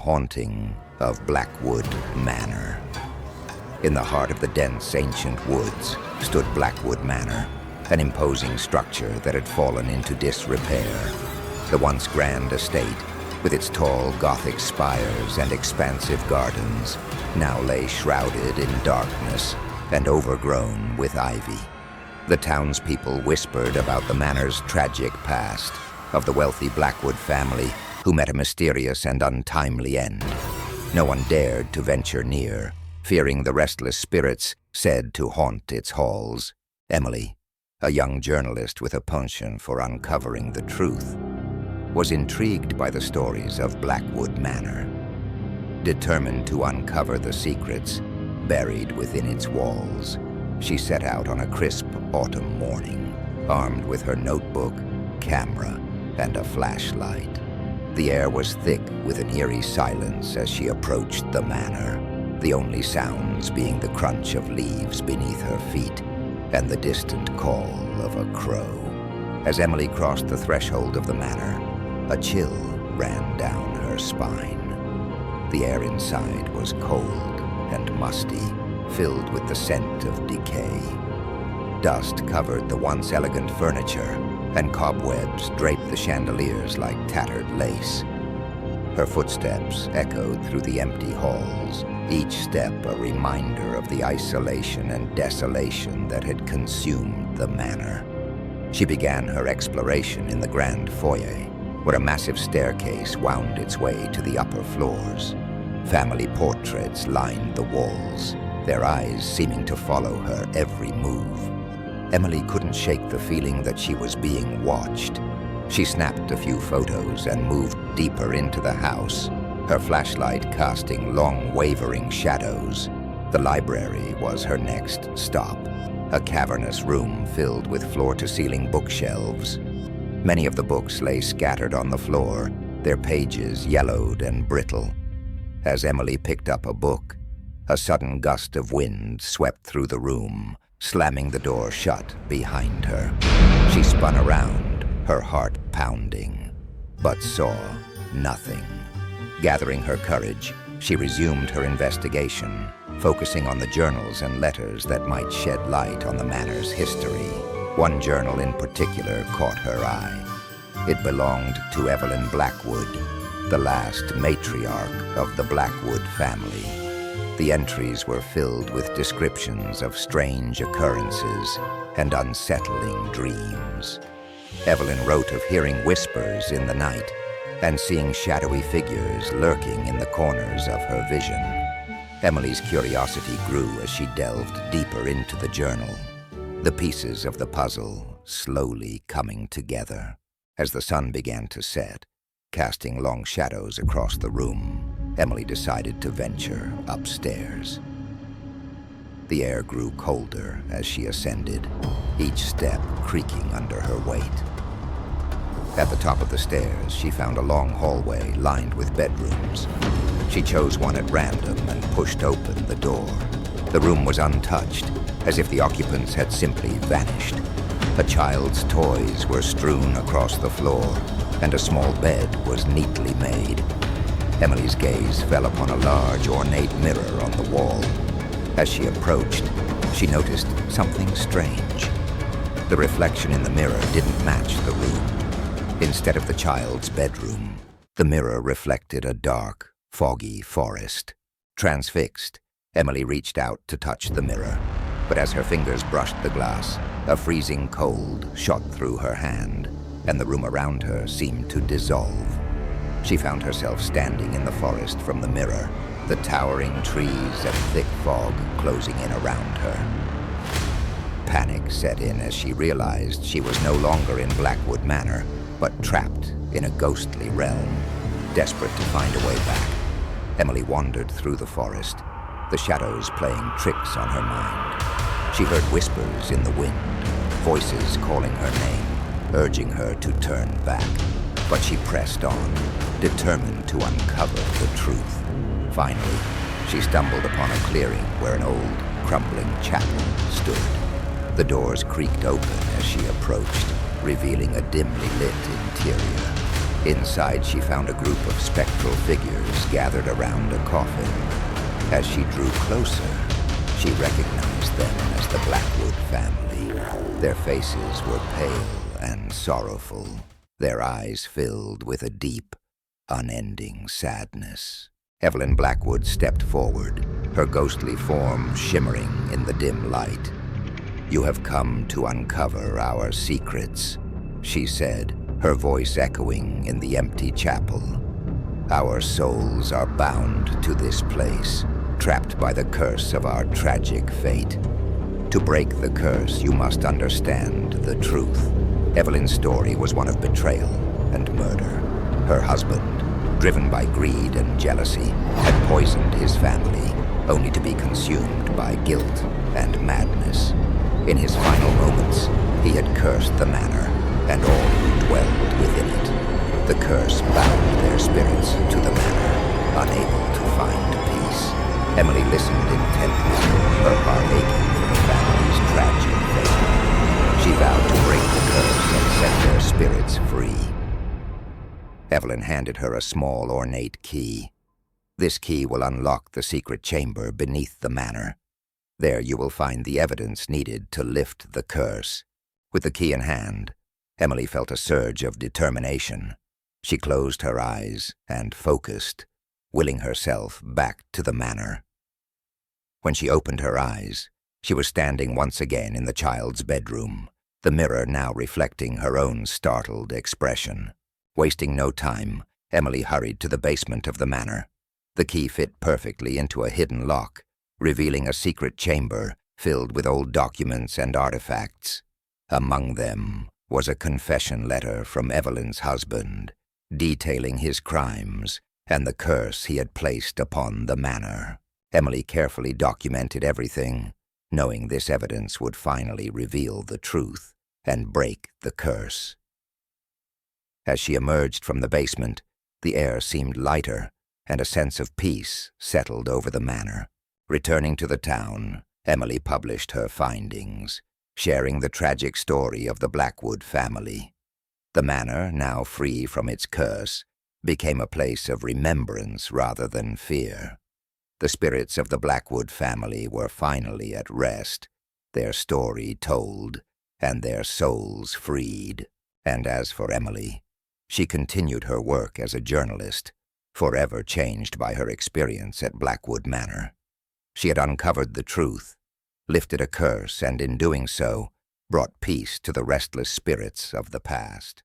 haunting of Blackwood Manor. In the heart of the dense, ancient woods stood Blackwood Manor, an imposing structure that had fallen into disrepair. The once grand estate, with its tall Gothic spires and expansive gardens, now lay shrouded in darkness and overgrown with ivy. The townspeople whispered about the manor's tragic past, of the wealthy Blackwood family who met a mysterious and untimely end. No one dared to venture near, fearing the restless spirits said to haunt its halls. Emily, a young journalist with a penchant for uncovering the truth, was intrigued by the stories of Blackwood Manor. Determined to uncover the secrets buried within its walls, she set out on a crisp autumn morning, armed with her notebook, camera, and a flashlight. The air was thick with an eerie silence as she approached the manor, the only sounds being the crunch of leaves beneath her feet and the distant call of a crow. As Emily crossed the threshold of the manor, a chill ran down her spine. The air inside was cold and musty, filled with the scent of decay. Dust covered the once elegant furniture, and cobwebs draped the chandeliers like tattered lace. Her footsteps echoed through the empty halls, each step a reminder of the isolation and desolation that had consumed the manor. She began her exploration in the grand foyer, where a massive staircase wound its way to the upper floors. Family portraits lined the walls, their eyes seeming to follow her every move. Emily couldn't shake the feeling that she was being watched. She snapped a few photos and moved deeper into the house, her flashlight casting long, wavering shadows. The library was her next stop, a cavernous room filled with floor-to-ceiling bookshelves. Many of the books lay scattered on the floor, their pages yellowed and brittle. As Emily picked up a book, a sudden gust of wind swept through the room, slamming the door shut behind her. She spun around, her heart pounding, but saw nothing. Gathering her courage, she resumed her investigation, focusing on the journals and letters that might shed light on the manor's history. One journal in particular caught her eye. It belonged to Evelyn Blackwood, the last matriarch of the Blackwood family. The entries were filled with descriptions of strange occurrences and unsettling dreams. Evelyn wrote of hearing whispers in the night and seeing shadowy figures lurking in the corners of her vision. Emily's curiosity grew as she delved deeper into the journal, the pieces of the puzzle slowly coming together. As the sun began to set, casting long shadows across the room, Emily decided to venture upstairs. The air grew colder as she ascended, each step creaking under her weight. At the top of the stairs, she found a long hallway lined with bedrooms. She chose one at random and pushed open the door. The room was untouched, as if the occupants had simply vanished. A child's toys were strewn across the floor, and a small bed was neatly made. Emily's gaze fell upon a large, ornate mirror on the wall. As she approached, she noticed something strange. The reflection in the mirror didn't match the room. Instead of the child's bedroom, the mirror reflected a dark, foggy forest. Transfixed, Emily reached out to touch the mirror, but as her fingers brushed the glass, a freezing cold shot through her hand, and the room around her seemed to dissolve. She found herself standing in the forest from the mirror, the towering trees and thick fog closing in around her. Panic set in as she realized she was no longer in Blackwood Manor, but trapped in a ghostly realm. Desperate to find a way back, Emily wandered through the forest, the shadows playing tricks on her mind. She heard whispers in the wind, voices calling her name, urging her to turn back. But she pressed on, determined to uncover the truth. Finally, she stumbled upon a clearing where an old, crumbling chapel stood. The doors creaked open as she approached, revealing a dimly lit interior. Inside, she found a group of spectral figures gathered around a coffin. As she drew closer, she recognized them as the Blackwood family. Their faces were pale and sorrowful, their eyes filled with a deep, unending sadness. Evelyn Blackwood stepped forward, her ghostly form shimmering in the dim light. "You have come to uncover our secrets," she said, her voice echoing in the empty chapel. "Our souls are bound to this place, trapped by the curse of our tragic fate. To break the curse, you must understand the truth." Evelyn's story was one of betrayal and murder. Her husband, driven by greed and jealousy, had poisoned his family, only to be consumed by guilt and madness. In his final moments, he had cursed the manor and all who dwelled within it. The curse bound their spirits to the manor, unable to find peace. Emily listened intently, her heart aching for the family's tragic fate. She vowed to break the curse and set their spirits free. Evelyn handed her a small, ornate key. "This key will unlock the secret chamber beneath the manor. There you will find the evidence needed to lift the curse." With the key in hand, Emily felt a surge of determination. She closed her eyes and focused, willing herself back to the manor. When she opened her eyes, she was standing once again in the child's bedroom, the mirror now reflecting her own startled expression. Wasting no time, Emily hurried to the basement of the manor. The key fit perfectly into a hidden lock, revealing a secret chamber filled with old documents and artifacts. Among them was a confession letter from Evelyn's husband, detailing his crimes and the curse he had placed upon the manor. Emily carefully documented everything, knowing this evidence would finally reveal the truth and break the curse. As she emerged from the basement, the air seemed lighter, and a sense of peace settled over the manor. Returning to the town, Emily published her findings, sharing the tragic story of the Blackwood family. The manor, now free from its curse, became a place of remembrance rather than fear. The spirits of the Blackwood family were finally at rest, their story told, and their souls freed. And as for Emily, she continued her work as a journalist, forever changed by her experience at Blackwood Manor. She had uncovered the truth, lifted a curse, and in doing so, brought peace to the restless spirits of the past.